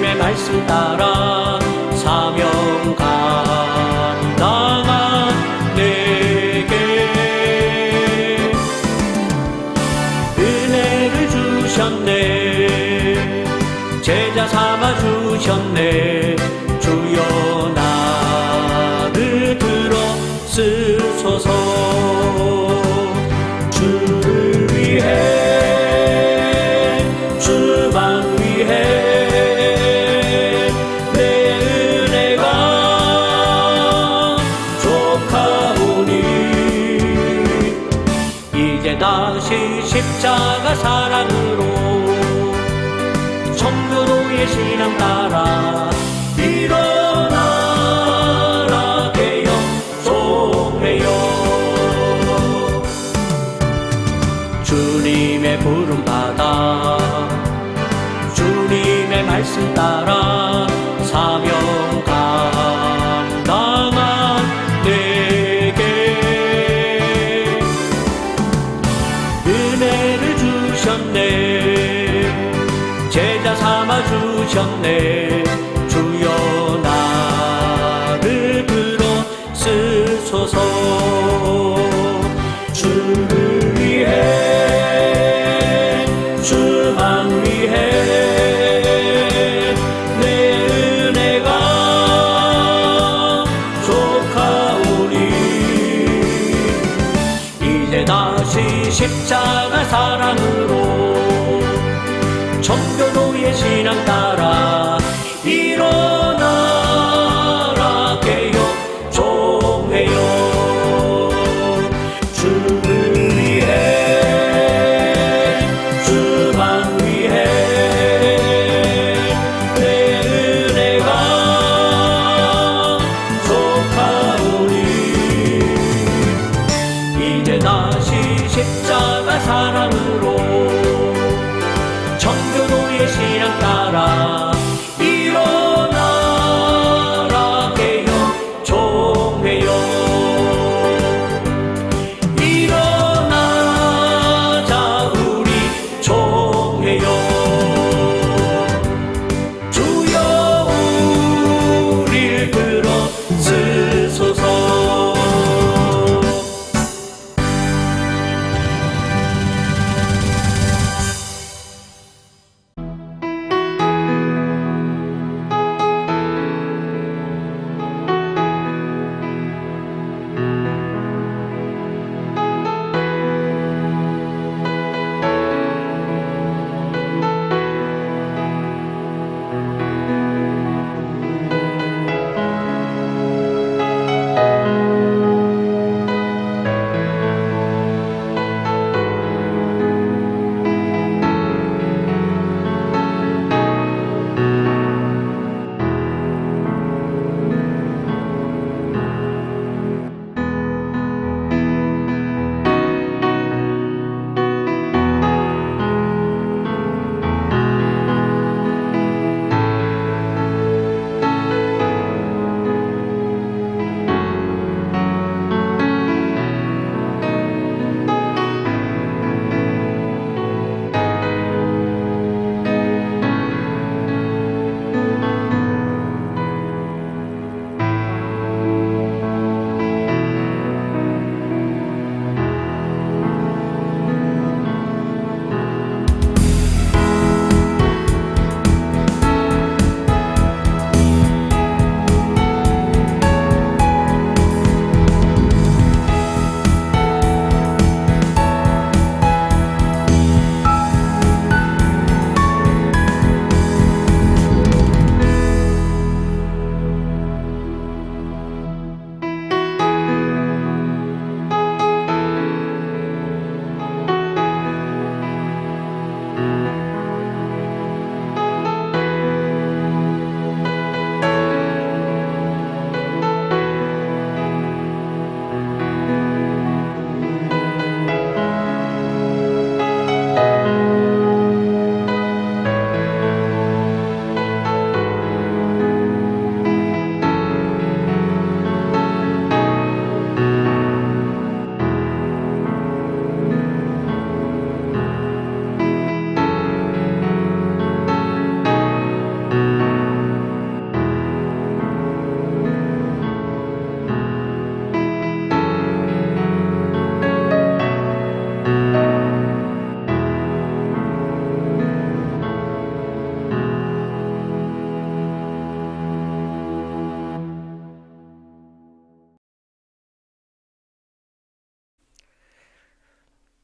주님의 말씀 따라 사명 감당한 내게 은혜를 주셨네. 제자 삼아 주셨네. 주여 나를 들어쓰소서. 주를 위해 주만 위해 내 은혜가 족하오니 이제 다시 십자가 사랑으로 청교도의 신앙 따라 일어나라 개혁송해요. 주님의 부름 받아 주님의 말씀 따라 사명 감당한 내게 은혜를 주셨네. 제자 삼아 주셨네. 주여 나를 들어쓰소서. 주를 위해 주만 위해 내 은혜가 족하오니 이제 다시 십자가 사랑으로 청교도의 신앙 따라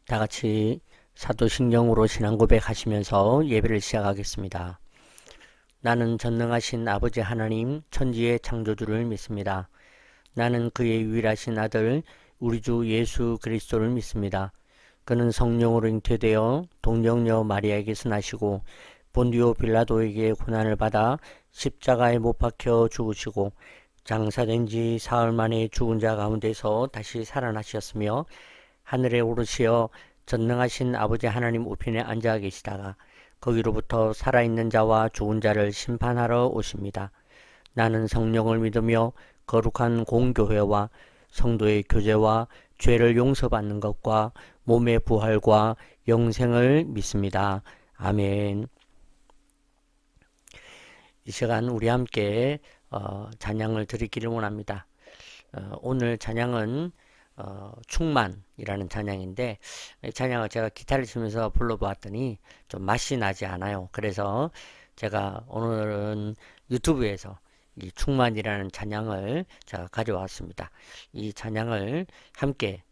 다 같이 사도신경으로 신앙 고백하시면서 예배를 시작하겠습니다. 나는 전능하신 아버지 하나님 천지의 창조주를 믿습니다. 나는 그의 유일하신 아들 우리 주 예수 그리스도를 믿습니다. 그는 성령으로 잉태되어 동정녀 마리아에게서 나시고 본디오 빌라도에게 고난을 받아 십자가에 못 박혀 죽으시고 장사된 지 사흘 만에 죽은 자 가운데서 다시 살아나셨으며 하늘에 오르시어 전능하신 아버지 하나님 우편에 앉아 계시다가 거기로부터 살아있는 자와 죽은 자를 심판하러 오십니다. 나는 성령을 믿으며 거룩한 공교회와 성도의 교제와 죄를 용서받는 것과 몸의 부활과 영생을 믿습니다. 아멘. 이 시간 우리 함께 찬양을 드리기를 원합니다. 오늘 찬양은 충만이라는 찬양인데, 찬양을 제가 기타를 치면서 불러보았더니 좀 맛이 나지 않아요. 그래서 제가 오늘은 유튜브에서 이 충만이라는 찬양을 제가 가져왔습니다. 이 찬양을 함께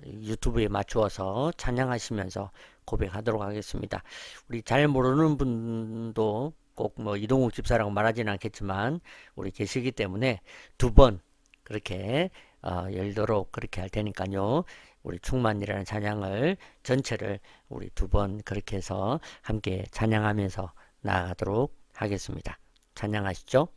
유튜브에 맞추어서 찬양하시면서 고백하도록 하겠습니다. 우리 잘 모르는 분도 꼭 뭐 이동욱 집사라고 말하지는 않겠지만 우리 계시기 때문에 두 번 그렇게 열도록 그렇게 할 테니까요. 우리 충만이라는 찬양을 전체를 우리 두 번 그렇게 해서 함께 찬양하면서 나아가도록 하겠습니다. 찬양하시죠.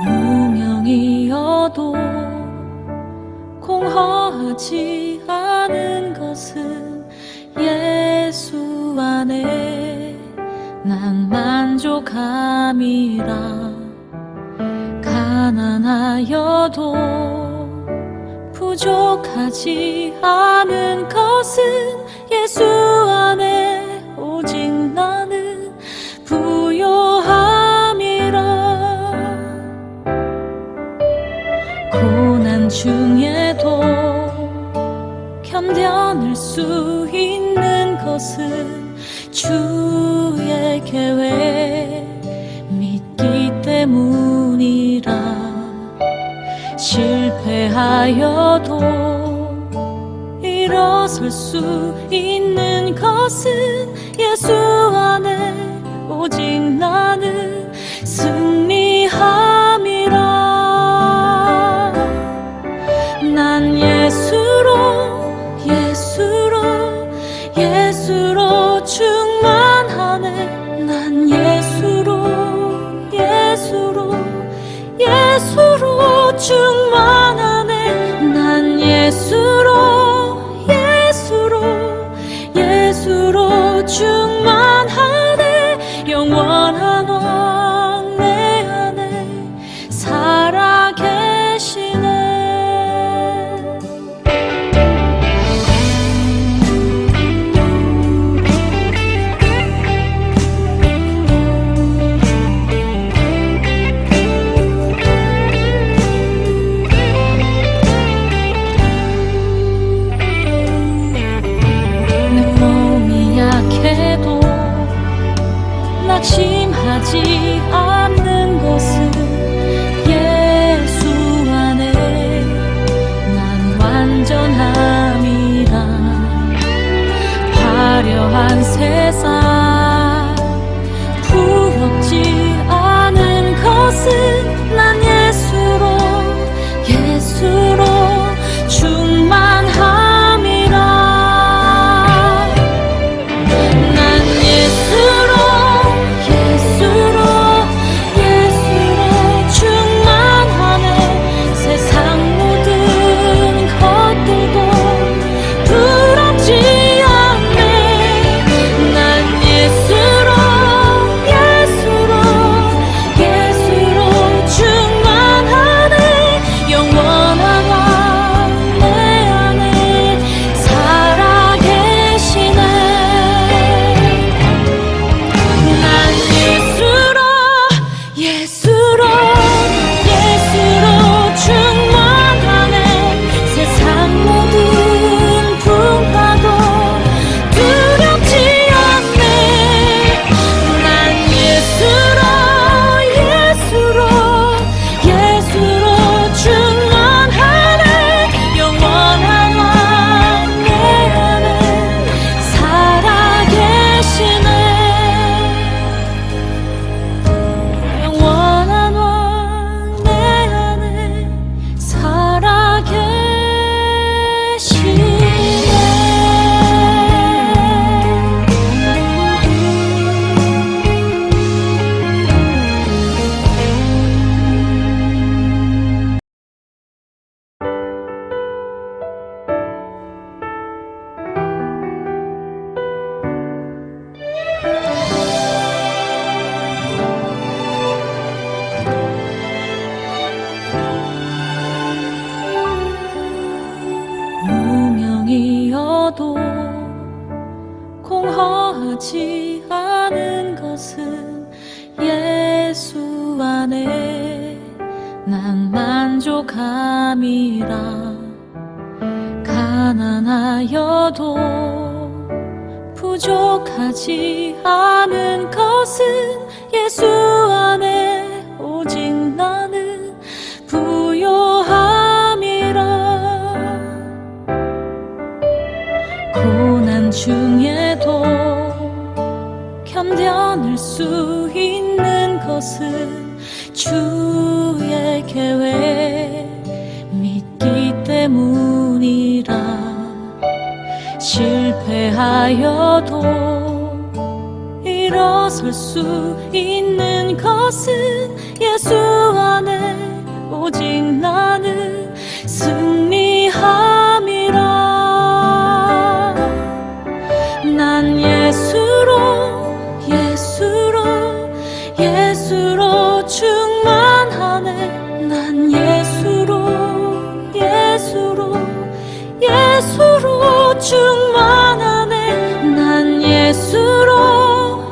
무명이어도 공허하지 않은 것은 예수 안에 난 만족함이라. 가난하여도 부족하지 않은 것은 예수 안에 오직 나는 부요함이라. 고난 중에도 견뎌낼 수 있는 것은 주의 계획 믿기 때문이라. 실패하여도 일어설 수 있는 것은 예수 안에 오직 나는 승리함이라. 난 예수로 충만하네. 난 예수로 충만하네. 난 예수로 충만하네. 영원한 왕 내 안에 살아계시네. 낙심하지 않는 것은 예수 안에 난 완전함이라. 화려한 세상 부럽지 않은 것은 난 예수로 충만함이라. 예수로 부럽지 않은 것은 예수 안에 난 만족함이라. 가난하여도 부족하지 않은 것은 예수 안에 오직 나는 부요함이라. 고난 중에도 견뎌낼 수 있는 것은 주의 계획 믿기 때문이라. 실패하여도 일어설 수 있는 것은 예수 안에 오직 나는 승리함이라. 난 예수로 충만하네. 난 예수로 충만하네. 난 예수로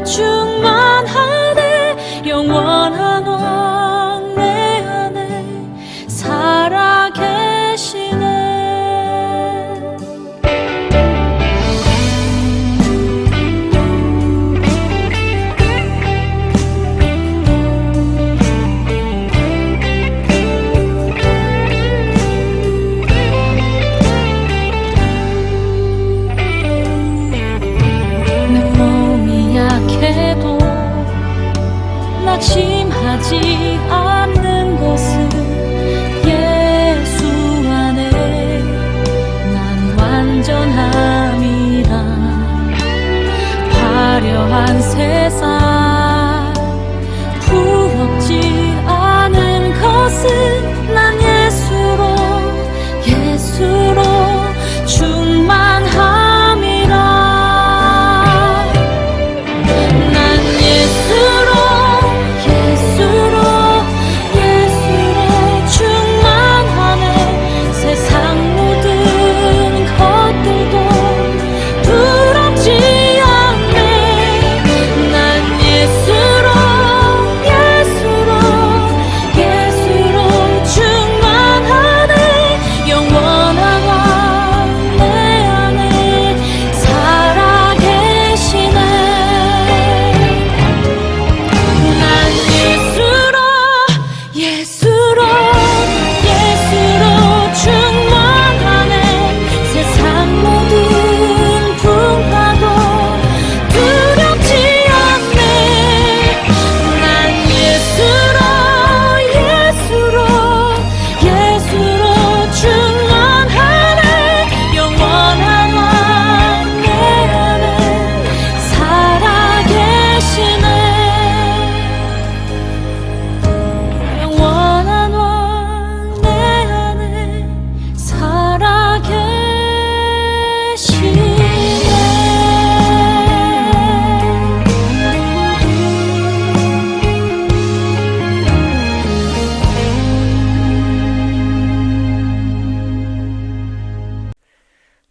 충만하네. 영원한 왕 내 안에 살아계시네. 낙심하지 않는 것은 예수 안에 난 완전함이라. 화려한 세상 부럽지 않은 것은 난 예수로 충만함이라.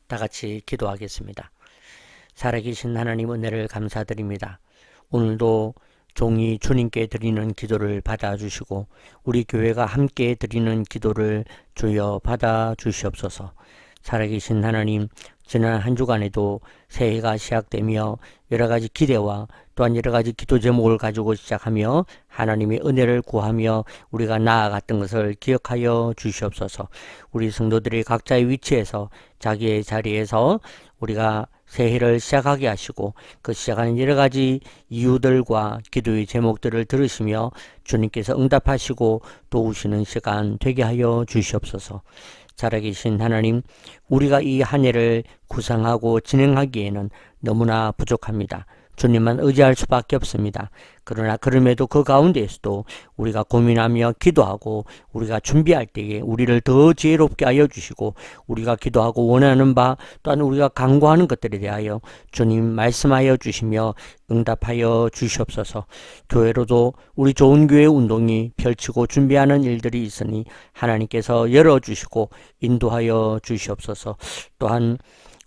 다 같이 기도하겠습니다. 살아계신 하나님 은혜를 감사드립니다. 오늘도 종이 주님께 드리는 기도를 받아주시고 우리 교회가 함께 드리는 기도를 주여 받아주시옵소서. 살아계신 하나님, 지난 한 주간에도 새해가 시작되며 여러가지 기대와 또한 여러가지 기도 제목을 가지고 시작하며 하나님의 은혜를 구하며 우리가 나아갔던 것을 기억하여 주시옵소서. 우리 성도들이 각자의 위치에서 자기의 자리에서 우리가 새해를 시작하게 하시고 그 시작하는 여러가지 이유들과 기도의 제목들을 들으시며 주님께서 응답하시고 도우시는 시간 되게 하여 주시옵소서. 살아계신 하나님, 우리가 이 한 해를 구상하고 진행하기에는 너무나 부족합니다. 주님만 의지할 수밖에 없습니다. 그러나 그럼에도 그 가운데에서도 우리가 고민하며 기도하고 우리가 준비할 때에 우리를 더 지혜롭게 하여 주시고 우리가 기도하고 원하는 바 또한 우리가 간구하는 것들에 대하여 주님 말씀하여 주시며 응답하여 주시옵소서. 교회로도 우리 좋은 교회 운동이 펼치고 준비하는 일들이 있으니 하나님께서 열어주시고 인도하여 주시옵소서. 또한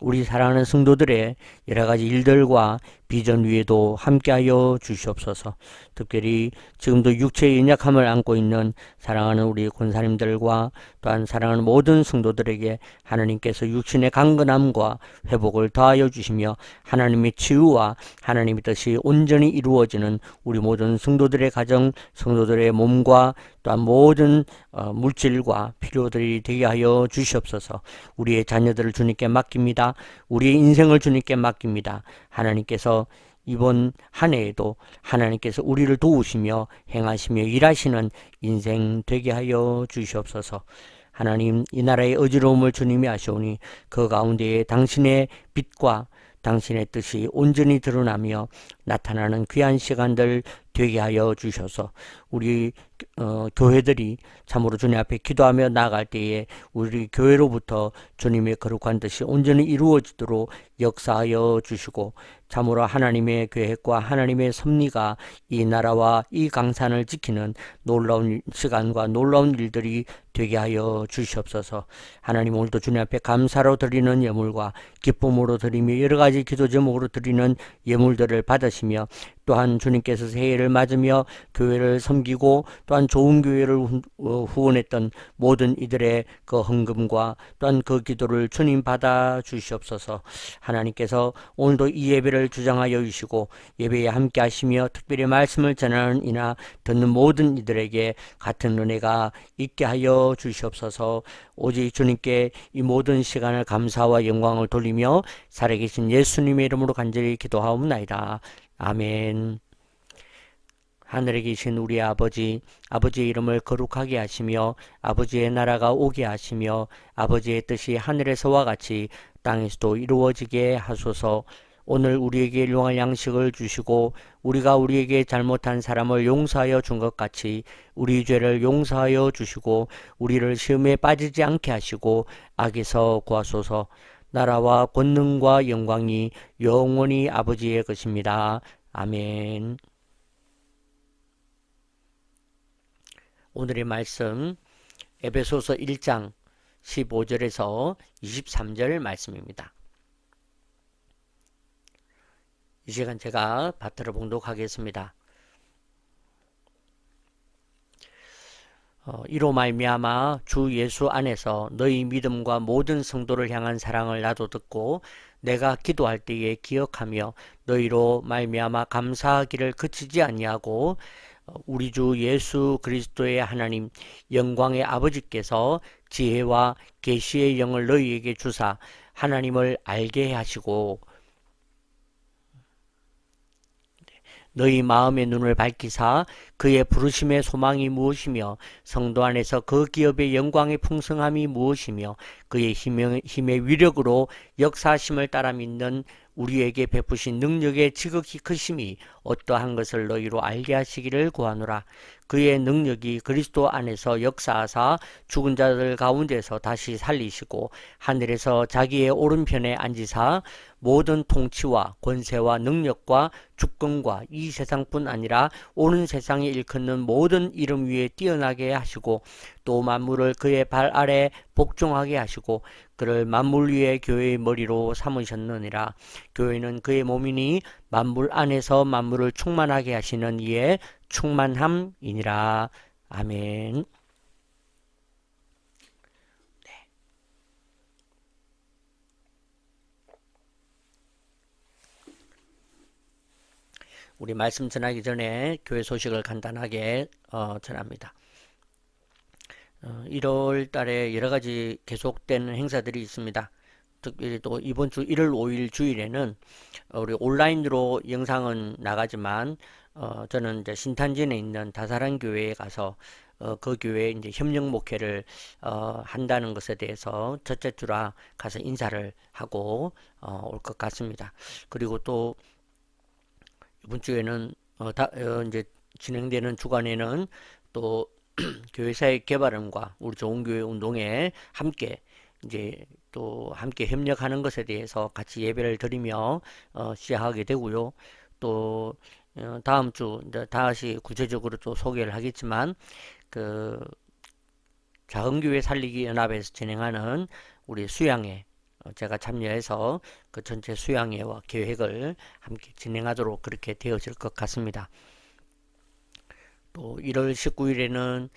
우리 사랑하는 성도들의 여러 가지 일들과 비전 위에도 함께하여 주시옵소서. 특별히 지금도 육체의 연약함을 안고 있는 사랑하는 우리 권사님들과 또한 사랑하는 모든 성도들에게 하나님께서 육신의 강건함과 회복을 더하여 주시며 하나님의 치유와 하나님의 뜻이 온전히 이루어지는 우리 모든 성도들의 가정, 성도들의 몸과 또한 모든 물질과 필요들이 되게 하여 주시옵소서. 우리의 자녀들을 주님께 맡깁니다. 우리의 인생을 주님께 맡깁니다. 하나님께서 이번 한 해에도 하나님께서 우리를 도우시며 행하시며 일하시는 인생 되게 하여 주시옵소서. 하나님, 이 나라의 어지러움을 주님이 아시오니 그 가운데에 당신의 빛과 당신의 뜻이 온전히 드러나며 나타나는 귀한 시간들 되게 하여 주셔서 우리 교회들이 참으로 주님 앞에 기도하며 나아갈 때에 우리 교회로부터 주님의 거룩한 뜻이 온전히 이루어지도록 역사하여 주시고 참으로 하나님의 계획과 하나님의 섭리가 이 나라와 이 강산을 지키는 놀라운 시간과 놀라운 일들이 되게 하여 주시옵소서. 하나님, 오늘도 주님 앞에 감사로 드리는 예물과 기쁨으로 드리며 여러 가지 기도 제목으로 드리는 예물들을 받으시며 또한 주님께서 새해를 맞으며 교회를 섬기고 또한 좋은 교회를 후원했던 모든 이들의 그 헌금과 또한 그 기도를 주님 받아 주시옵소서. 하나님께서 오늘도 이 예배를 주장하여 주시고 예배에 함께 하시며 특별히 말씀을 전하는 이나 듣는 모든 이들에게 같은 은혜가 있게 하여 주시옵소서. 오직 주님께 이 모든 시간을 감사와 영광을 돌리며 살아계신 예수님의 이름으로 간절히 기도하옵나이다. 아멘. 하늘에 계신 우리 아버지, 아버지의 이름을 거룩하게 하시며 아버지의 나라가 오게 하시며 아버지의 뜻이 하늘에서와 같이 땅에서도 이루어지게 하소서. 오늘 우리에게 일용할 양식을 주시고 우리가 우리에게 잘못한 사람을 용서하여 준 것 같이 우리 죄를 용서하여 주시고 우리를 시험에 빠지지 않게 하시고 악에서 구하소서. 나라와 권능과 영광이 영원히 아버지의 것입니다. 아멘. 오늘의 말씀 에베소서 1장 15절에서 23절 말씀입니다. 이 시간 제가 받들어 봉독하겠습니다. 이로 말미암아 주 예수 안에서 너희 믿음과 모든 성도를 향한 사랑을 나도 듣고 내가 기도할 때에 기억하며 너희로 말미암아 감사하기를 그치지 아니하고 우리 주 예수 그리스도의 하나님 영광의 아버지께서 지혜와 계시의 영을 너희에게 주사 하나님을 알게 하시고 너희 마음의 눈을 밝히사 그의 부르심의 소망이 무엇이며 성도 안에서 그 기업의 영광의 풍성함이 무엇이며 그의 힘의 위력으로 역사하심을 따라 믿는 우리에게 베푸신 능력의 지극히 크심이 어떠한 것을 너희로 알게 하시기를 구하노라. 그의 능력이 그리스도 안에서 역사하사 죽은 자들 가운데서 다시 살리시고 하늘에서 자기의 오른편에 앉으사 모든 통치와 권세와 능력과 주권과 이 세상뿐 아니라 오는 세상에 일컫는 모든 이름 위에 뛰어나게 하시고 또 만물을 그의 발 아래 복종하게 하시고 그를 만물 위에 교회의 머리로 삼으셨느니라. 교회는 그의 몸이니 만물 안에서 만물을 충만하게 하시는 이의 충만함이니라. 아멘. 우리 말씀 전하기 전에 교회 소식을 간단하게 전합니다. 1월 달에 여러 가지 계속되는 행사들이 있습니다. 특별히 또 이번 주 1월 5일 주일에는 우리 온라인으로 영상은 나가지만 저는 이제 신탄진에 있는 다사랑 교회에 가서 그 교회에 이제 협력 목회를 한다는 것에 대해서 첫째 주라 가서 인사를 하고 올 것 같습니다. 그리고 또 이번 주에는 이제 진행되는 주간에는 또 교회사의 개발음과 우리 좋은 교회 운동에 함께 이제 또 함께 협력하는 것에 대해서 같이 예배를 드리며 시작하게 되고요. 또 다음 주 이제 다시 구체적으로 또 소개를 하겠지만 그 작은 교회 살리기 연합에서 진행하는 우리 수양회 제가 참여해서 그 전체 수양회와 계획을 함께 진행하도록 그렇게 되어질 것 같습니다. 또 1월 19일에는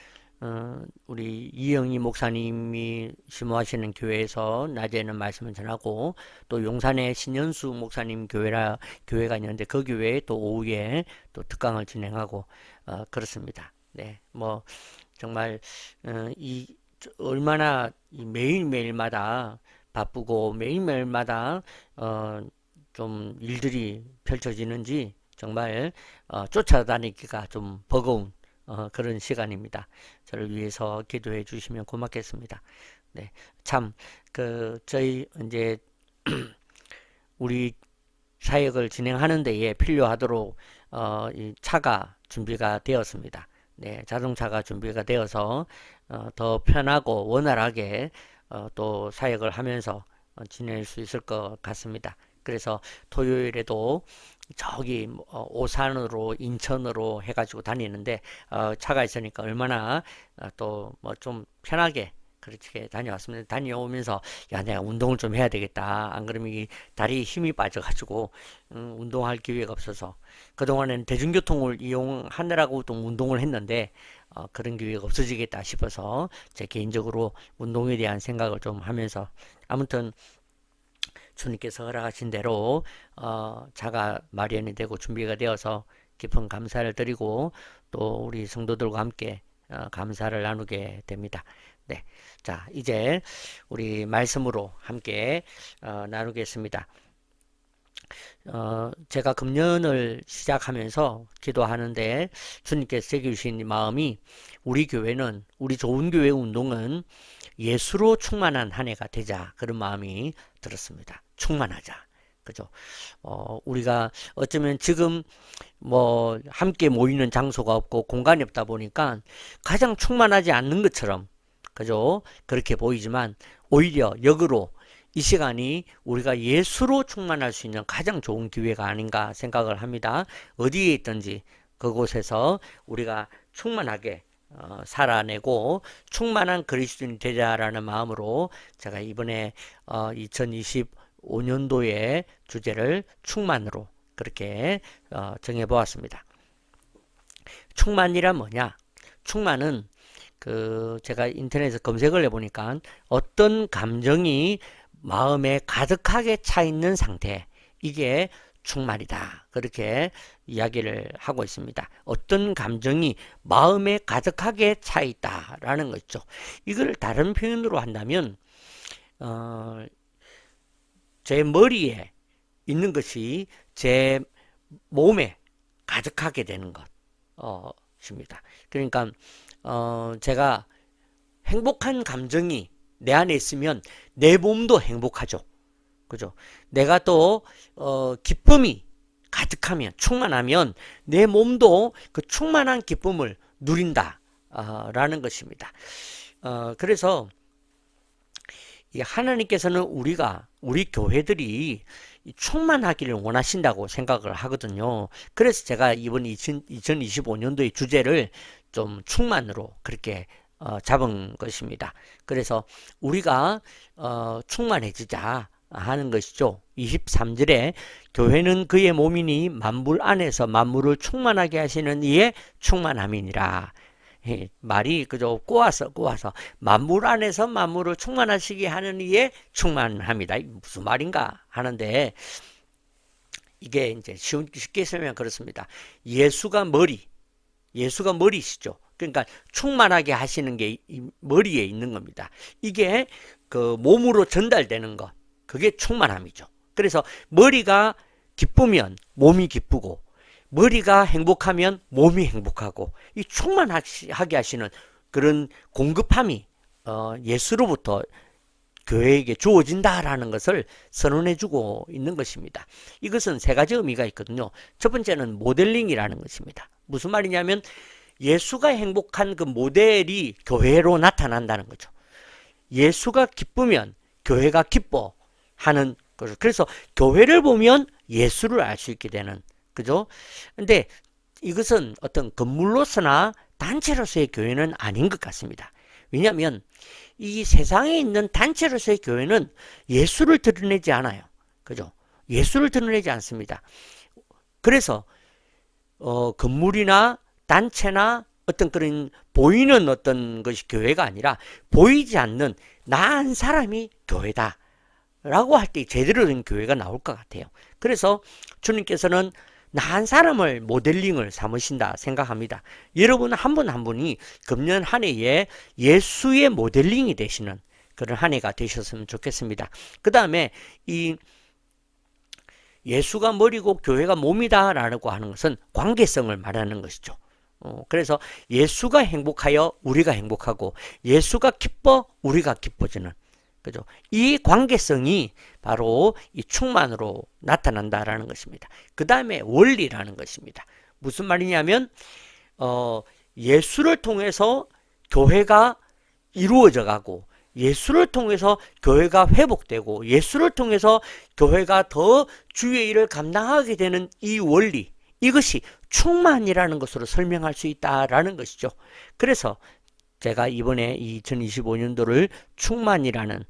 우리 이영희 목사님이 심호하시는 교회에서 낮에는 말씀을 전하고, 또 용산에 신현수 목사님 교회가 있는데 그 교회에 또 오후에 또 특강을 진행하고 그렇습니다. 네, 뭐 정말 얼마나 매일매일마다 바쁘고 매일매일마다 좀 일들이 펼쳐지는지 정말 쫓아다니기가 좀 버거운 그런 시간입니다. 저를 위해서 기도해 주시면 고맙겠습니다. 네, 참 저희 이제 우리 사역을 진행하는 데에 필요하도록 이 차가 준비가 되었습니다. 네, 자동차가 준비가 되어서 더 편하고 원활하게 또 사역을 하면서 지낼 수 있을 것 같습니다. 그래서 토요일에도 저기 오산으로 인천으로 해가지고 다니는데 차가 있으니까 얼마나 또 뭐 좀 편하게 그렇게 다녀왔습니다. 다녀오면서 야, 내가 운동을 좀 해야 되겠다. 안 그러면 이 다리에 힘이 빠져가지고 운동할 기회가 없어서 그동안에는 대중교통을 이용하느라고 또 운동을 했는데 그런 기회가 없어지겠다 싶어서 제 개인적으로 운동에 대한 생각을 좀 하면서, 아무튼 주님께서 허락하신 대로 차가 마련이 되고 준비가 되어서 깊은 감사를 드리고 또 우리 성도들과 함께 감사를 나누게 됩니다. 네, 자 이제 우리 말씀으로 함께 나누겠습니다. 제가 금년을 시작하면서 기도하는데 주님께서 제게 주신 마음이, 우리 교회는, 우리 좋은 교회 운동은 예수로 충만한 한 해가 되자, 그런 마음이 들었습니다. 충만하자. 그죠? 우리가 어쩌면 지금 뭐 함께 모이는 장소가 없고 공간이 없다 보니까 가장 충만하지 않는 것처럼, 그죠? 그렇게 보이지만 오히려 역으로 이 시간이 우리가 예수로 충만할 수 있는 가장 좋은 기회가 아닌가 생각을 합니다. 어디에 있든지 그곳에서 우리가 충만하게 살아내고 충만한 그리스도인이 되자라는 마음으로 제가 이번에 2025년도의 주제를 충만으로 그렇게 정해보았습니다. 충만이란 뭐냐? 충만은 제가 인터넷에서 검색을 해보니까 어떤 감정이 마음에 가득하게 차 있는 상태, 이게 충만이다, 그렇게 이야기를 하고 있습니다. 어떤 감정이 마음에 가득하게 차 있다라는 거죠. 이걸 다른 표현으로 한다면 제 머리에 있는 것이 제 몸에 가득하게 되는 것입니다. 그러니까 제가 행복한 감정이 내 안에 있으면 내 몸도 행복하죠. 그죠? 내가 또 기쁨이 가득하면, 충만하면 내 몸도 그 충만한 기쁨을 누린다 라는 것입니다. 그래서 하나님께서는 우리 교회들이 충만하기를 원하신다고 생각을 하거든요. 그래서 제가 이번 2025년도의 주제를 좀 충만으로 그렇게 잡은 것입니다. 그래서 우리가 충만해지자 하는 것이죠. 23절에 교회는 그의 몸이니 만물 안에서 만물을 충만하게 하시는 이의 충만함이니라. 말이 그저 꼬아서 만물 안에서 만물을 충만하시게 하는 이의 충만함이다. 무슨 말인가 하는데, 이게 이제 쉽게 설명하면 그렇습니다. 예수가 머리시죠. 그러니까 충만하게 하시는 게 머리에 있는 겁니다. 이게 그 몸으로 전달되는 것, 그게 충만함이죠. 그래서 머리가 기쁘면 몸이 기쁘고, 머리가 행복하면 몸이 행복하고, 이 충만하게 하시는 그런 공급함이 예수로부터 교회에게 주어진다라는 것을 선언해주고 있는 것입니다. 이것은 세 가지 의미가 있거든요. 첫 번째는 모델링이라는 것입니다. 무슨 말이냐면 예수가 행복한 그 모델이 교회로 나타난다는 거죠. 예수가 기쁘면 교회가 기뻐하는 거죠. 그래서 교회를 보면 예수를 알 수 있게 되는, 그죠? 근데 이것은 어떤 건물로서나 단체로서의 교회는 아닌 것 같습니다. 왜냐하면 이 세상에 있는 단체로서의 교회는 예수를 드러내지 않아요. 그죠? 예수를 드러내지 않습니다. 그래서 건물이나 단체나 어떤 그런 보이는 어떤 것이 교회가 아니라 보이지 않는 나 한 사람이 교회다 라고 할 때 제대로 된 교회가 나올 것 같아요. 그래서 주님께서는 나 한 사람을 모델링을 삼으신다 생각합니다. 여러분 한 분 한 분이 금년 한 해에 예수의 모델링이 되시는 그런 한 해가 되셨으면 좋겠습니다. 그 다음에 이 예수가 머리고 교회가 몸이다 라고 하는 것은 관계성을 말하는 것이죠. 그래서 예수가 행복하여 우리가 행복하고 예수가 기뻐 우리가 기뻐지는, 그죠? 이 관계성이 바로 이 충만으로 나타난다라는 것입니다. 그 다음에 원리라는 것입니다. 무슨 말이냐면 예수를 통해서 교회가 이루어져 가고 예수를 통해서 교회가 회복되고 예수를 통해서 교회가 더 주의 일을 감당하게 되는 이 원리, 이것이 충만이라는 것으로 설명할 수 있다라는 것이죠. 그래서 제가 이번에 2025년도를 충만이라는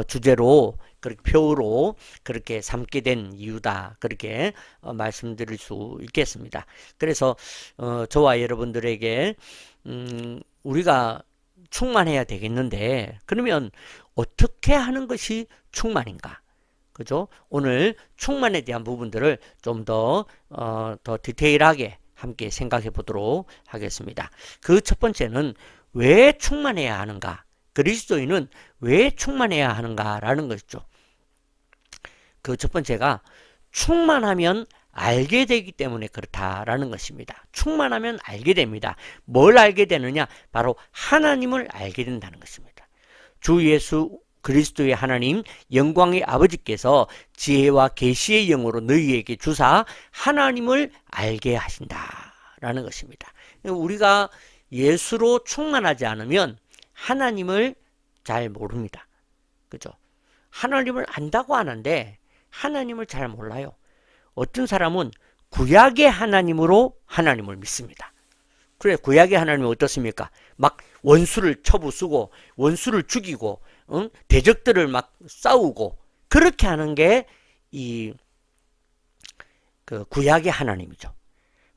주제로 그렇게 표로 그렇게 삼게 된 이유다, 그렇게 말씀드릴 수 있겠습니다. 그래서 저와 여러분들에게 우리가 충만해야 되겠는데, 그러면 어떻게 하는 것이 충만인가? 그죠? 오늘 충만에 대한 부분들을 좀 더 디테일하게 함께 생각해 보도록 하겠습니다. 그 첫 번째는 왜 충만해야 하는가? 그리스도인은 왜 충만해야 하는가라는 것이죠. 그 첫 번째가 충만하면 알게 되기 때문에 그렇다라는 것입니다. 충만하면 알게 됩니다. 뭘 알게 되느냐? 바로 하나님을 알게 된다는 것입니다. 주 예수 그리스도의 하나님 영광의 아버지께서 지혜와 계시의 영으로 너희에게 주사 하나님을 알게 하신다라는 것입니다. 우리가 예수로 충만하지 않으면 하나님을 잘 모릅니다. 그죠? 하나님을 안다고 하는데 하나님을 잘 몰라요. 어떤 사람은 구약의 하나님으로 하나님을 믿습니다. 그래, 구약의 하나님이 어떻습니까? 막 원수를 쳐부수고 원수를 죽이고 대적들을 막 싸우고 그렇게 하는 게 그 구약의 하나님이죠.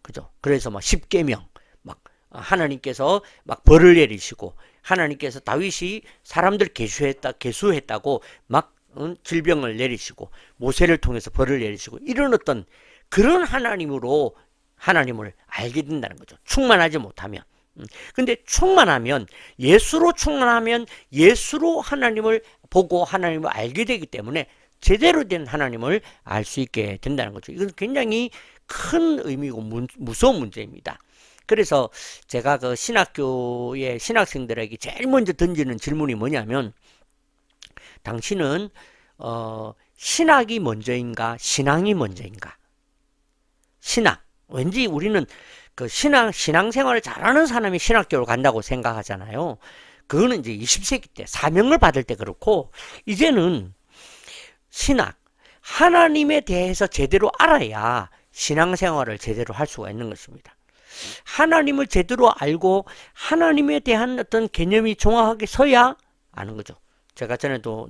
그죠? 그래서 막 십계명 막 하나님께서 막 벌을 내리시고 하나님께서 다윗이 사람들 계수했다고 막 질병을 내리시고 모세를 통해서 벌을 내리시고 이런 어떤 그런 하나님으로 하나님을 알게 된다는 거죠. 충만하지 못하면. 근데 충만하면 예수로 충만하면 예수로 하나님을 보고 하나님을 알게 되기 때문에 제대로 된 하나님을 알 수 있게 된다는 거죠. 이건 굉장히 큰 의미고 무서운 문제입니다. 그래서 제가 그 신학교의 신학생들에게 제일 먼저 던지는 질문이 뭐냐면, 당신은 신학이 먼저인가 신앙이 먼저인가? 신학. 왠지 우리는 그 신앙생활을 잘하는 사람이 신학교를 간다고 생각하잖아요. 그거는 이제 20세기 때 사명을 받을 때 그렇고, 이제는 신학, 하나님에 대해서 제대로 알아야 신앙생활을 제대로 할 수가 있는 것입니다. 하나님을 제대로 알고 하나님에 대한 어떤 개념이 정확하게 서야 아는 거죠. 제가 전에도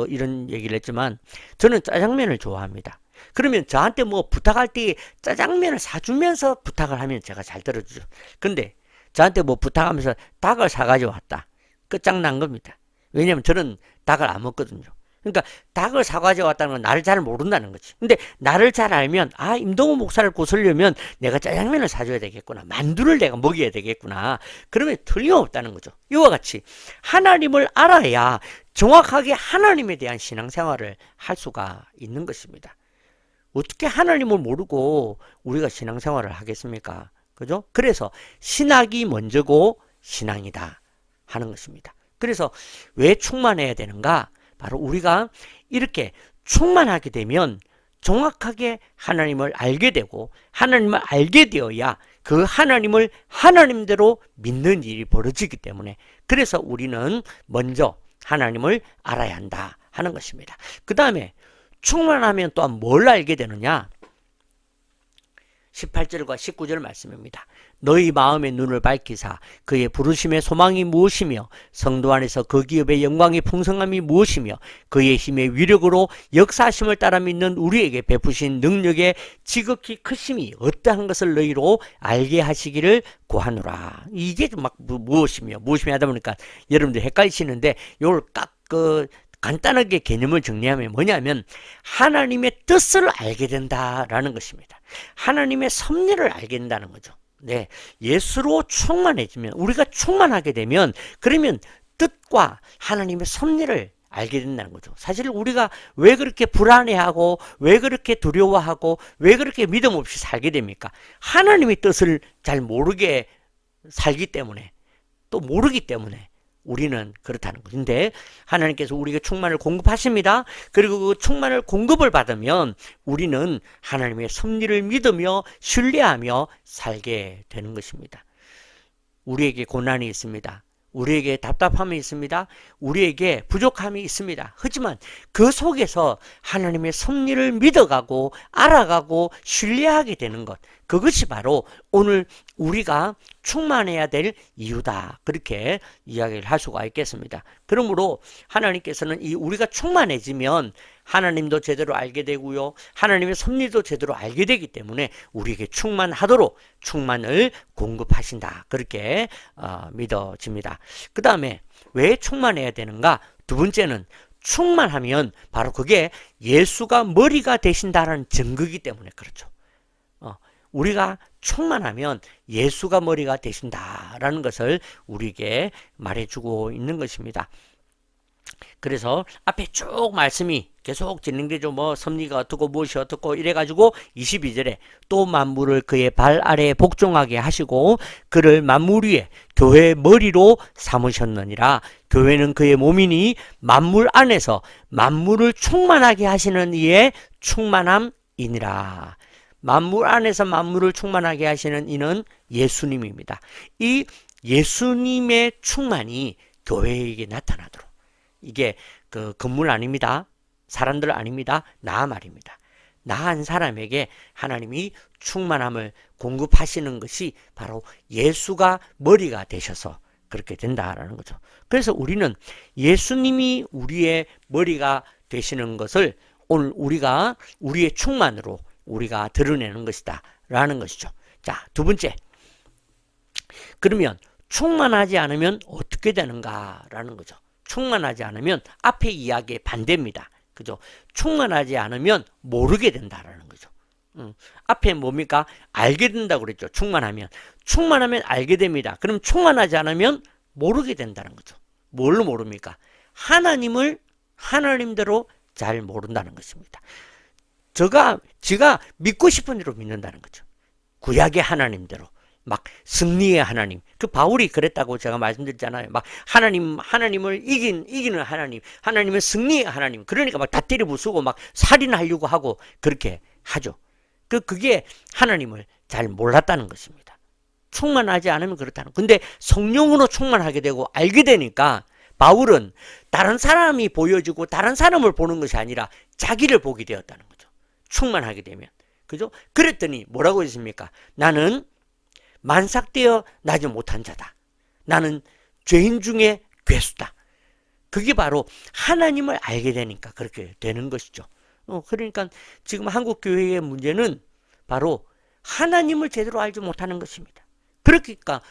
이런 얘기를 했지만 저는 짜장면을 좋아합니다. 그러면 저한테 뭐 부탁할 때 짜장면을 사주면서 부탁을 하면 제가 잘 들어주죠. 근데 저한테 뭐 부탁하면서 닭을 사가지고 왔다. 끝장난 겁니다. 왜냐면 저는 닭을 안 먹거든요. 그러니까 닭을 사가지고 왔다는 건 나를 잘 모른다는 거지. 근데 나를 잘 알면, 임동호 목사를 고슬려면 내가 짜장면을 사줘야 되겠구나. 만두를 내가 먹여야 되겠구나. 그러면 틀림없다는 거죠. 이와 같이 하나님을 알아야 정확하게 하나님에 대한 신앙생활을 할 수가 있는 것입니다. 어떻게 하나님을 모르고 우리가 신앙생활을 하겠습니까? 그죠? 그래서 신학이 먼저고 신앙이다 하는 것입니다. 그래서 왜 충만해야 되는가? 바로 우리가 이렇게 충만하게 되면 정확하게 하나님을 알게 되고, 하나님을 알게 되어야 그 하나님을 하나님대로 믿는 일이 벌어지기 때문에, 그래서 우리는 먼저 하나님을 알아야 한다 하는 것입니다. 그 다음에 충만하면 또한 뭘 알게 되느냐? 18절과 19절 말씀입니다. 너희 마음의 눈을 밝히사 그의 부르심의 소망이 무엇이며 성도 안에서 그 기업의 영광의 풍성함이 무엇이며 그의 힘의 위력으로 역사하심을 따라 믿는 우리에게 베푸신 능력의 지극히 크심이 어떠한 것을 너희로 알게 하시기를 구하노라. 이게 막 무엇이며 하다 보니까 여러분들 헷갈리시는데 이걸 간단하게 개념을 정리하면 뭐냐면 하나님의 뜻을 알게 된다라는 것입니다. 하나님의 섭리를 알게 된다는 거죠. 네, 예수로 충만해지면, 우리가 충만하게 되면 그러면 뜻과 하나님의 섭리를 알게 된다는 거죠. 사실 우리가 왜 그렇게 불안해하고 왜 그렇게 두려워하고 왜 그렇게 믿음 없이 살게 됩니까? 하나님의 뜻을 잘 모르게 살기 때문에, 또 모르기 때문에 우리는 그렇다는 거죠. 근데 하나님께서 우리에게 충만을 공급하십니다. 그리고 그 충만을 공급을 받으면 우리는 하나님의 섭리를 믿으며 신뢰하며 살게 되는 것입니다. 우리에게 고난이 있습니다. 우리에게 답답함이 있습니다. 우리에게 부족함이 있습니다. 하지만 그 속에서 하나님의 섭리를 믿어가고 알아가고 신뢰하게 되는 것, 그것이 바로 오늘 우리가 충만해야 될 이유다. 그렇게 이야기를 할 수가 있겠습니다. 그러므로 하나님께서는 우리가 충만해지면 하나님도 제대로 알게 되고요, 하나님의 섭리도 제대로 알게 되기 때문에 우리에게 충만하도록 충만을 공급하신다. 그렇게 믿어집니다. 그 다음에 왜 충만해야 되는가? 두 번째는 충만하면 바로 그게 예수가 머리가 되신다는 증거이기 때문에 그렇죠. 우리가 충만하면 예수가 머리가 되신다라는 것을 우리에게 말해주고 있는 것입니다. 그래서 앞에 쭉 말씀이 계속 진행되죠. 섭리가 어떻고 무엇이 어떻고 이래가지고 22절에 또 만물을 그의 발 아래에 복종하게 하시고 그를 만물 위에 교회의 머리로 삼으셨느니라. 교회는 그의 몸이니 만물 안에서 만물을 충만하게 하시는 이의 충만함이니라. 만물 안에서 만물을 충만하게 하시는 이는 예수님입니다. 이 예수님의 충만이 교회에게 나타나도록, 이게 그 건물 아닙니다. 사람들 아닙니다. 나 말입니다. 나 한 사람에게 하나님이 충만함을 공급하시는 것이 바로 예수가 머리가 되셔서 그렇게 된다라는 거죠. 그래서 우리는 예수님이 우리의 머리가 되시는 것을 오늘 우리가 우리의 충만으로 우리가 드러내는 것이다 라는 것이죠. 자, 두 번째, 그러면 충만하지 않으면 어떻게 되는가 라는 거죠. 충만하지 않으면 앞에 이야기의 반대입니다. 그죠? 충만하지 않으면 모르게 된다라는 거죠. 앞에 뭡니까? 알게 된다고 그랬죠. 충만하면 알게 됩니다. 그럼 충만하지 않으면 모르게 된다는 거죠. 뭘로 모릅니까? 하나님을 하나님대로 잘 모른다는 것입니다. 지가 믿고 싶은 대로 믿는다는 거죠. 구약의 하나님대로, 막 승리의 하나님. 그 바울이 그랬다고 제가 말씀드렸잖아요. 막 하나님을 이기는 하나님, 하나님의 승리의 하나님. 그러니까 막 다 때려 부수고 막 살인하려고 하고 그렇게 하죠. 그게 하나님을 잘 몰랐다는 것입니다. 충만하지 않으면 그렇다는. 근데 성령으로 충만하게 되고 알게 되니까 바울은 다른 사람이 보여주고 다른 사람을 보는 것이 아니라 자기를 보게 되었다는 거죠. 충만하게 되면. 그죠? 그랬더니 뭐라고 했습니까? 나는 만삭되어 나지 못한 자다. 나는 죄인 중에 괴수다. 그게 바로 하나님을 알게 되니까 그렇게 되는 것이죠. 그러니까 지금 한국 교회의 문제는 바로 하나님을 제대로 알지 못하는 것입니다. 그러니까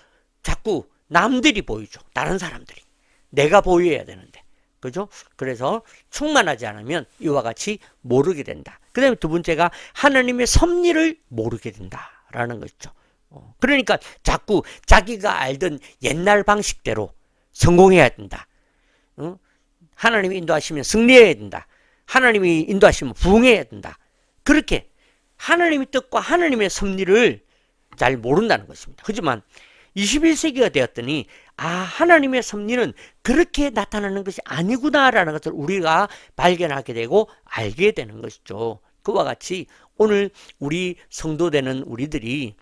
자꾸 남들이 보이죠. 다른 사람들이. 내가 보여야 되는데. 그죠? 그래서 충만하지 않으면 이와 같이 모르게 된다. 그 다음에 두 번째가 하나님의 섭리를 모르게 된다라는 것이죠. 그러니까 자꾸 자기가 알던 옛날 방식대로 성공해야 된다. 하나님이 인도하시면 승리해야 된다. 하나님이 인도하시면 부흥해야 된다. 그렇게 하나님의 뜻과 하나님의 섭리를 잘 모른다는 것입니다. 하지만 21세기가 되었더니 하나님의 섭리는 그렇게 나타나는 것이 아니구나라는 것을 우리가 발견하게 되고 알게 되는 것이죠. 그와 같이 오늘 우리 성도되는 우리들이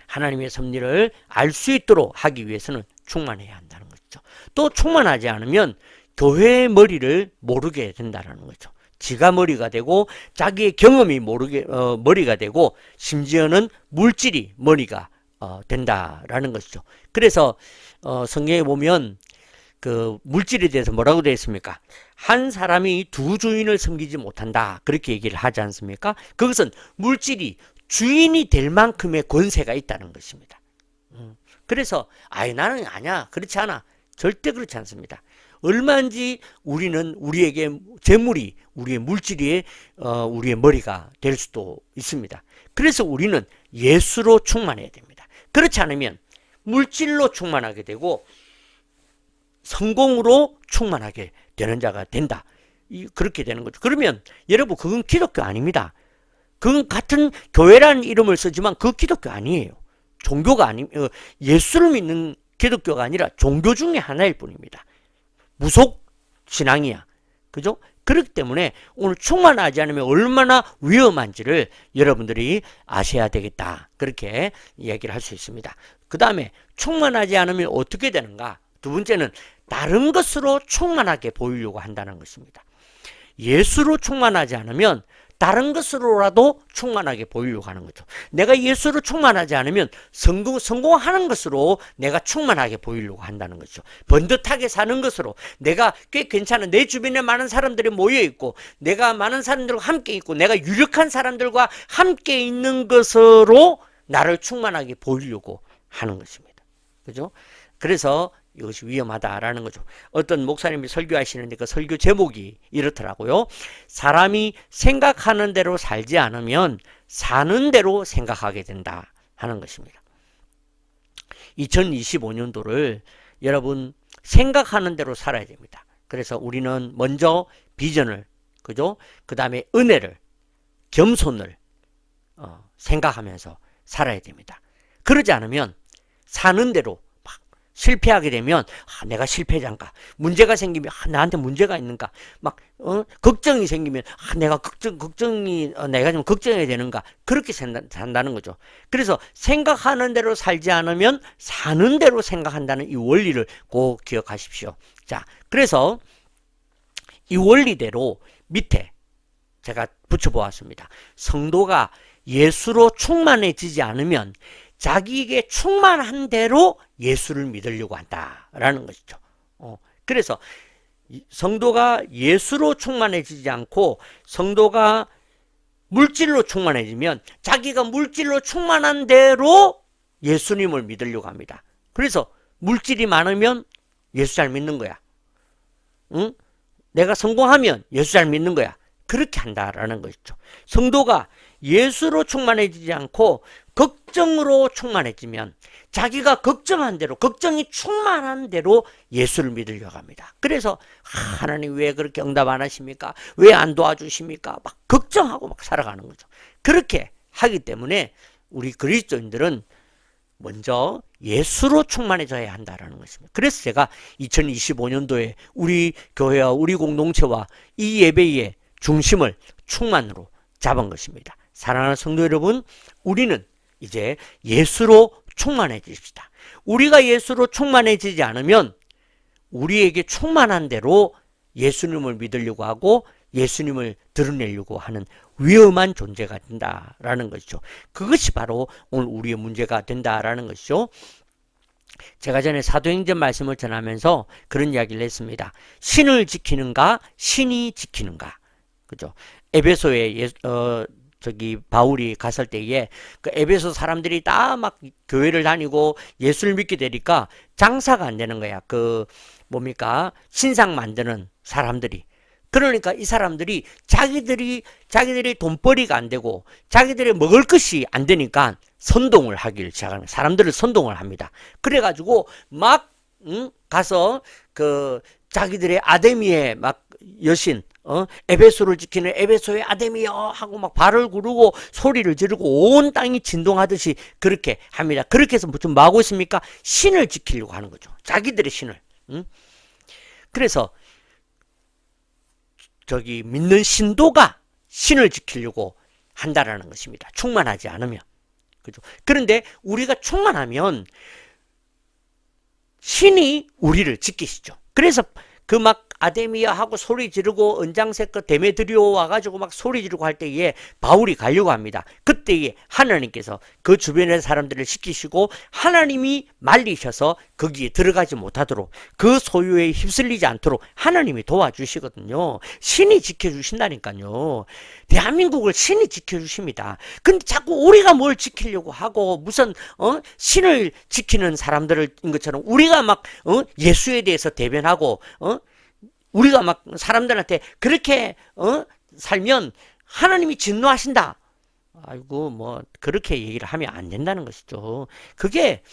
하나님의 섭리를 알 수 있도록 하기 위해서는 충만해야 한다는 것이죠. 또 충만하지 않으면 교회의 머리를 모르게 된다는 거죠. 지가 머리가 되고 자기의 경험이 머리가 되고 심지어는 물질이 머리가 된다라는 것이죠. 그래서 성경에 보면 그 물질에 대해서 뭐라고 되어 있습니까? 한 사람이 두 주인을 섬기지 못한다. 그렇게 얘기를 하지 않습니까? 그것은 물질이 주인이 될 만큼의 권세가 있다는 것입니다. 그래서 나는 아니야. 그렇지 않아. 절대 그렇지 않습니다. 얼마인지 우리는 우리에게 재물이 우리의 물질이 우리의 머리가 될 수도 있습니다. 그래서 우리는 예수로 충만해야 됩니다. 그렇지 않으면 물질로 충만하게 되고 성공으로 충만하게 되는 자가 된다. 그렇게 되는 거죠. 그러면 여러분 그건 기독교 아닙니다. 그건 같은 교회라는 이름을 쓰지만 그 기독교 아니에요. 종교가 예수를 믿는 기독교가 아니라 종교 중에 하나일 뿐입니다. 무속 신앙이야. 그죠? 그렇기 때문에 오늘 충만하지 않으면 얼마나 위험한지를 여러분들이 아셔야 되겠다. 그렇게 이야기를 할 수 있습니다. 그 다음에 충만하지 않으면 어떻게 되는가? 두 번째는 다른 것으로 충만하게 보이려고 한다는 것입니다. 예수로 충만하지 않으면 다른 것으로라도 충만하게 보이려고 하는 거죠. 내가 예수로 충만하지 않으면 성공하는 것으로 내가 충만하게 보이려고 한다는 거죠. 번듯하게 사는 것으로 내가 꽤 괜찮은 내 주변에 많은 사람들이 모여있고 내가 많은 사람들과 함께 있고 내가 유력한 사람들과 함께 있는 것으로 나를 충만하게 보이려고 하는 것입니다. 그죠? 그래서 이것이 위험하다라는 거죠. 어떤 목사님이 설교하시는데 그 설교 제목이 이렇더라고요. 사람이 생각하는 대로 살지 않으면 사는 대로 생각하게 된다 하는 것입니다. 2025년도를 여러분 생각하는 대로 살아야 됩니다. 그래서 우리는 먼저 비전을, 그죠? 그 다음에 은혜를, 겸손을 생각하면서 살아야 됩니다. 그러지 않으면 사는 대로 실패하게 되면 내가 실패자인가, 문제가 생기면 나한테 문제가 있는가, 막 걱정이 생기면 내가 내가 좀 걱정해야 되는가, 그렇게 산다는 거죠. 그래서 생각하는 대로 살지 않으면 사는 대로 생각한다는 이 원리를 꼭 기억하십시오. 자, 그래서 이 원리대로 밑에 제가 붙여보았습니다. 성도가 예수로 충만해지지 않으면 자기에게 충만한 대로 예수를 믿으려고 한다라는 것이죠. 그래서 성도가 예수로 충만해지지 않고 성도가 물질로 충만해지면 자기가 물질로 충만한 대로 예수님을 믿으려고 합니다. 그래서 물질이 많으면 예수 잘 믿는 거야. 응? 내가 성공하면 예수 잘 믿는 거야. 그렇게 한다라는 것이죠. 성도가 예수로 충만해지지 않고 걱정으로 충만해지면 자기가 걱정한 대로, 걱정이 충만한 대로 예수를 믿으려고 합니다. 그래서 하나님 왜 그렇게 응답 안 하십니까? 왜 안 도와주십니까? 막 걱정하고 막 살아가는 거죠. 그렇게 하기 때문에 우리 그리스도인들은 먼저 예수로 충만해져야 한다는 것입니다. 그래서 제가 2025년도에 우리 교회와 우리 공동체와 이 예배의 중심을 충만으로 잡은 것입니다. 사랑하는 성도 여러분, 우리는 이제 예수로 충만해집시다. 우리가 예수로 충만해지지 않으면 우리에게 충만한 대로 예수님을 믿으려고 하고 예수님을 드러내려고 하는 위험한 존재가 된다라는 것이죠. 그것이 바로 오늘 우리의 문제가 된다라는 것이죠. 제가 전에 사도행전 말씀을 전하면서 그런 이야기를 했습니다. 신을 지키는가, 신이 지키는가. 그죠? 에베소에 바울이 갔을 때에 그 에베소 사람들이 다 막 교회를 다니고 예수를 믿게 되니까 장사가 안 되는 거야. 신상 만드는 사람들이. 그러니까 이 사람들이 자기들이 돈벌이가 안 되고 자기들이 먹을 것이 안 되니까 선동을 하기를 시작합니다. 사람들을 선동을 합니다. 그래가지고 막 가서 자기들의 아데미의 막 여신, 에베소를 지키는 에베소의 아데미여 하고 막 발을 구르고 소리를 지르고 온 땅이 진동하듯이 그렇게 합니다. 그렇게 해서 좀 뭐 하고 있습니까? 신을 지키려고 하는 거죠. 자기들의 신을. 그래서 믿는 신도가 신을 지키려고 한다라는 것입니다. 충만하지 않으면. 그죠? 그런데 우리가 충만하면 신이 우리를 지키시죠. 그래서 아데미아 하고 소리 지르고 은장색 데메드리오 와가지고 막 소리 지르고 할 때에 바울이 가려고 합니다. 그때에 하나님께서 그 주변의 사람들을 시키시고 하나님이 말리셔서 거기에 들어가지 못하도록 그 소유에 휩쓸리지 않도록 하나님이 도와주시거든요. 신이 지켜주신다니까요. 대한민국을 신이 지켜주십니다. 근데 자꾸 우리가 뭘 지키려고 하고 무슨 신을 지키는 사람들인 것처럼 우리가 막 예수에 대해서 대변하고 우리가 막 사람들한테 그렇게 살면 하나님이 진노하신다. 아이고 뭐 그렇게 얘기를 하면 안 된다는 것이죠. 그게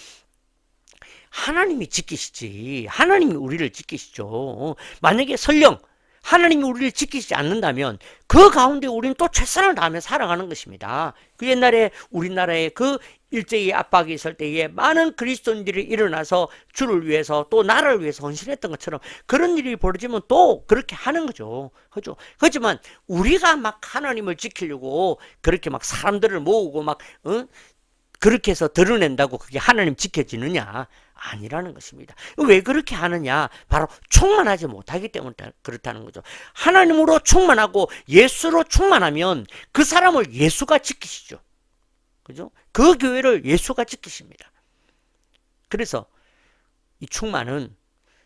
하나님이 지키시지 하나님이 우리를 지키시죠. 만약에 설령 하나님이 우리를 지키지 않는다면 그 가운데 우리는 또 최선을 다하며 살아가는 것입니다. 그 옛날에 우리나라에 그 일제히 압박이 있을 때에 많은 그리스도인들이 일어나서 주를 위해서 또 나라를 위해서 헌신했던 것처럼 그런 일이 벌어지면 또 그렇게 하는 거죠. 그죠? 하지만 우리가 막 하나님을 지키려고 그렇게 막 사람들을 모으고 막 그렇게 해서 드러낸다고 그게 하나님 지켜지느냐? 아니라는 것입니다. 왜 그렇게 하느냐? 바로 충만하지 못하기 때문에 그렇다는 거죠. 하나님으로 충만하고 예수로 충만하면 그 사람을 예수가 지키시죠. 그죠? 그 교회를 예수가 지키십니다. 그래서 이 충만은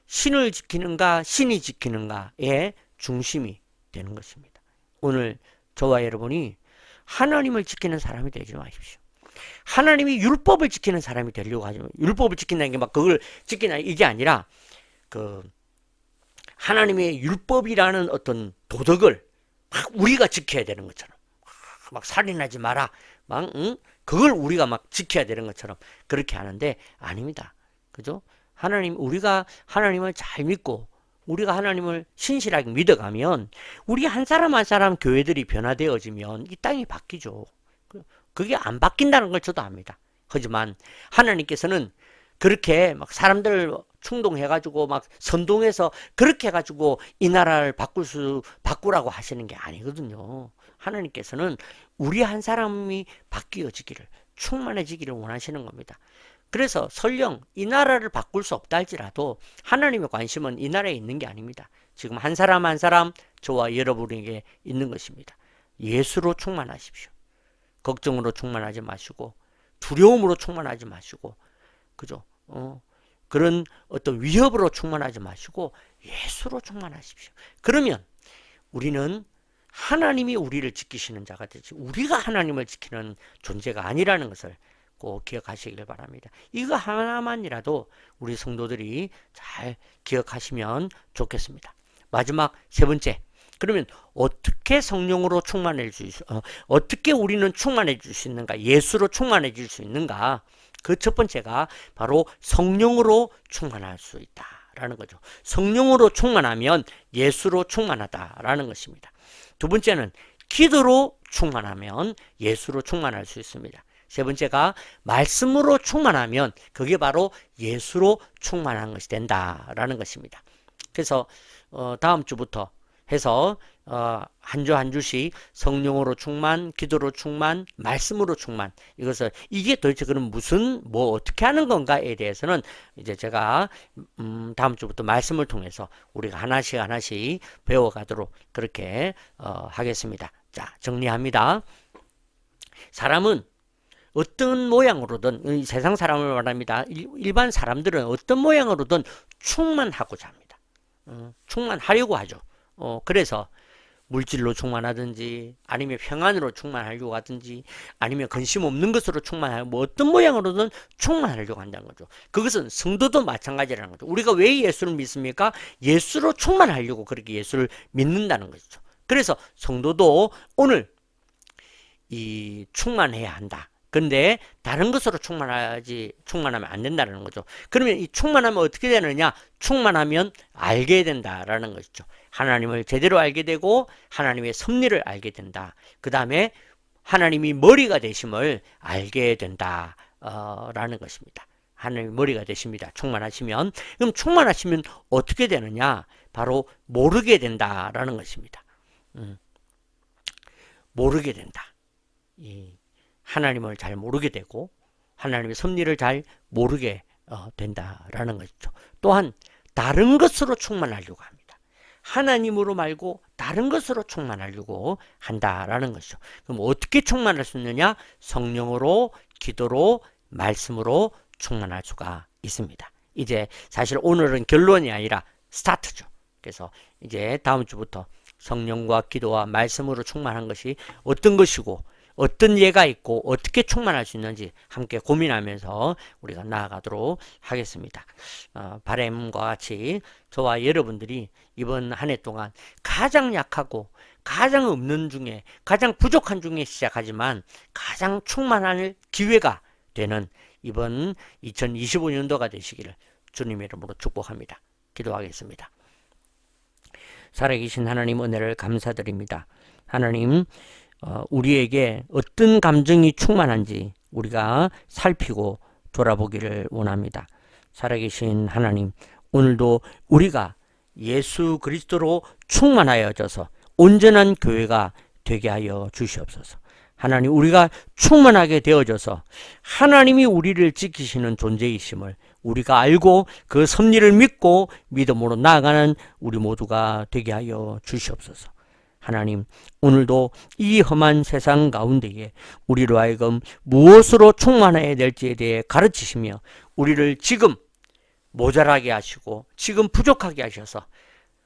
신을 지키는가 신이 지키는가의 중심이 되는 것입니다. 오늘 저와 여러분이 하나님을 지키는 사람이 되지 마십시오. 하나님이 율법을 지키는 사람이 되려고 하죠. 율법을 지킨다는 게 막 그걸 지키나 이게 아니라 그 하나님의 율법이라는 어떤 도덕을 막 우리가 지켜야 되는 것처럼 막 살인하지 마라 막 그걸 우리가 막 지켜야 되는 것처럼 그렇게 하는데 아닙니다. 그죠? 우리가 하나님을 잘 믿고 우리가 하나님을 신실하게 믿어가면 우리 한 사람 한 사람 교회들이 변화되어지면 이 땅이 바뀌죠. 그게 안 바뀐다는 걸 저도 압니다. 하지만 하나님께서는 그렇게 막 사람들 충동해가지고 막 선동해서 그렇게 해가지고 이 나라를 바꾸라고 하시는 게 아니거든요. 하나님께서는 우리 한 사람이 바뀌어지기를 충만해지기를 원하시는 겁니다. 그래서 설령 이 나라를 바꿀 수 없다 할지라도 하나님의 관심은 이 나라에 있는 게 아닙니다. 지금 한 사람 한 사람 저와 여러분에게 있는 것입니다. 예수로 충만하십시오. 걱정으로 충만하지 마시고 두려움으로 충만하지 마시고 그죠? 그런 어떤 위협으로 충만하지 마시고 예수로 충만하십시오. 그러면 우리는 하나님이 우리를 지키시는 자가 되지 우리가 하나님을 지키는 존재가 아니라는 것을 꼭 기억하시길 바랍니다. 이거 하나만이라도 우리 성도들이 잘 기억하시면 좋겠습니다. 마지막 세 번째, 그러면 어떻게 성령으로 어떻게 우리는 충만해질 수 있는가? 예수로 충만해질 수 있는가? 그 첫 번째가 바로 성령으로 충만할 수 있다라는 거죠. 성령으로 충만하면 예수로 충만하다라는 것입니다. 두 번째는 기도로 충만하면 예수로 충만할 수 있습니다. 세 번째가 말씀으로 충만하면 그게 바로 예수로 충만한 것이 된다라는 것입니다. 그래서 다음 주부터 해서 한 주 한 주씩 성령으로 충만, 기도로 충만, 말씀으로 충만 이게 도대체 그럼 어떻게 하는 건가에 대해서는 이제 제가 다음 주부터 말씀을 통해서 우리가 하나씩 배워가도록 그렇게 하겠습니다. 자, 정리합니다. 사람은 어떤 모양으로든 세상 사람을 말합니다. 일반 사람들은 어떤 모양으로든 충만하고자 합니다. 충만하려고 하죠. 그래서 물질로 충만하든지 아니면 평안으로 충만하려고 하든지 아니면 근심 없는 것으로 충만하고 어떤 모양으로든 충만하려고 한다는 거죠. 그것은 성도도 마찬가지라는 거죠. 우리가 왜 예수를 믿습니까? 예수로 충만하려고 그렇게 예수를 믿는다는 것이죠. 그래서 성도도 오늘 이 충만해야 한다. 근데 다른 것으로 충만하면 안 된다는 거죠. 그러면 이 충만하면 어떻게 되느냐? 충만하면 알게 된다라는 것이죠. 하나님을 제대로 알게 되고 하나님의 섭리를 알게 된다. 그 다음에 하나님이 머리가 되심을 알게 된다 라는 것입니다. 하나님이 머리가 되십니다. 충만하시면. 그럼 충만하시면 어떻게 되느냐? 바로 모르게 된다라는 것입니다. 모르게 된다. 하나님을 잘 모르게 되고 하나님의 섭리를 잘 모르게 된다라는 것이죠. 또한 다른 것으로 충만하려고 합니다. 하나님으로 말고 다른 것으로 충만하려고 한다라는 것이죠. 그럼 어떻게 충만할 수 있느냐? 성령으로, 기도로, 말씀으로 충만할 수가 있습니다. 이제 사실 오늘은 결론이 아니라 스타트죠. 그래서 이제 다음 주부터 성령과 기도와 말씀으로 충만한 것이 어떤 것이고 어떤 예가 있고 어떻게 충만할 수 있는지 함께 고민하면서 우리가 나아가도록 하겠습니다. 바람과 같이 저와 여러분들이 이번 한 해 동안 가장 약하고 가장 없는 중에 가장 부족한 중에 시작하지만 가장 충만할 기회가 되는 이번 2025년도가 되시기를 주님의 이름으로 축복합니다. 기도하겠습니다. 살아계신 하나님 은혜를 감사드립니다. 하나님, 우리에게 어떤 감정이 충만한지 우리가 살피고 돌아보기를 원합니다. 살아계신 하나님, 오늘도 우리가 예수 그리스도로 충만하여져서 온전한 교회가 되게 하여 주시옵소서. 하나님, 우리가 충만하게 되어져서 하나님이 우리를 지키시는 존재이심을 우리가 알고 그 섭리를 믿고 믿음으로 나아가는 우리 모두가 되게 하여 주시옵소서. 하나님, 오늘도 이 험한 세상 가운데에 우리로 하여금 무엇으로 충만해야 될지에 대해 가르치시며 우리를 지금 모자라게 하시고 지금 부족하게 하셔서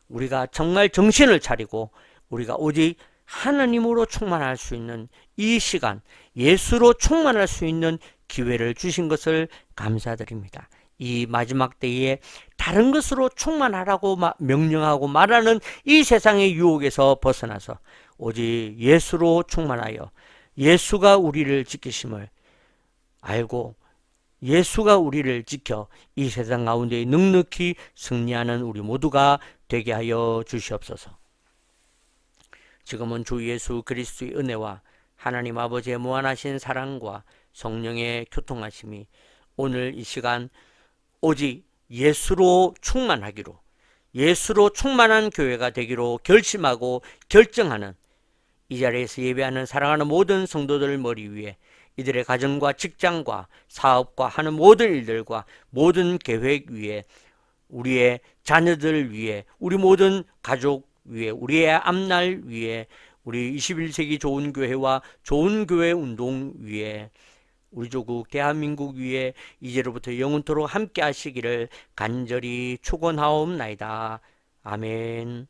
우리가 정말 정신을 차리고 우리가 오직 하나님으로 충만할 수 있는 이 시간, 예수로 충만할 수 있는 기회를 주신 것을 감사드립니다. 이 마지막 때에 다른 것으로 충만하라고 명령하고 말하는 이 세상의 유혹에서 벗어나서 오직 예수로 충만하여 예수가 우리를 지키심을 알고 예수가 우리를 지켜 이 세상 가운데 넉넉히 승리하는 우리 모두가 되게 하여 주시옵소서. 지금은 주 예수 그리스도의 은혜와 하나님 아버지의 무한하신 사랑과 성령의 교통하심이 오늘 이 시간 오직 예수로 충만하기로, 예수로 충만한 교회가 되기로 결심하고 결정하는 이 자리에서 예배하는 사랑하는 모든 성도들 머리 위에 이들의 가정과 직장과 사업과 하는 모든 일들과 모든 계획 위에 우리의 자녀들 위에 우리 모든 가족 위에 우리의 앞날 위에 우리 21세기 좋은 교회와 좋은 교회 운동 위에 우리 조국 대한민국 위에 이제로부터 영원토록 함께 하시기를 간절히 축원하옵나이다. 아멘.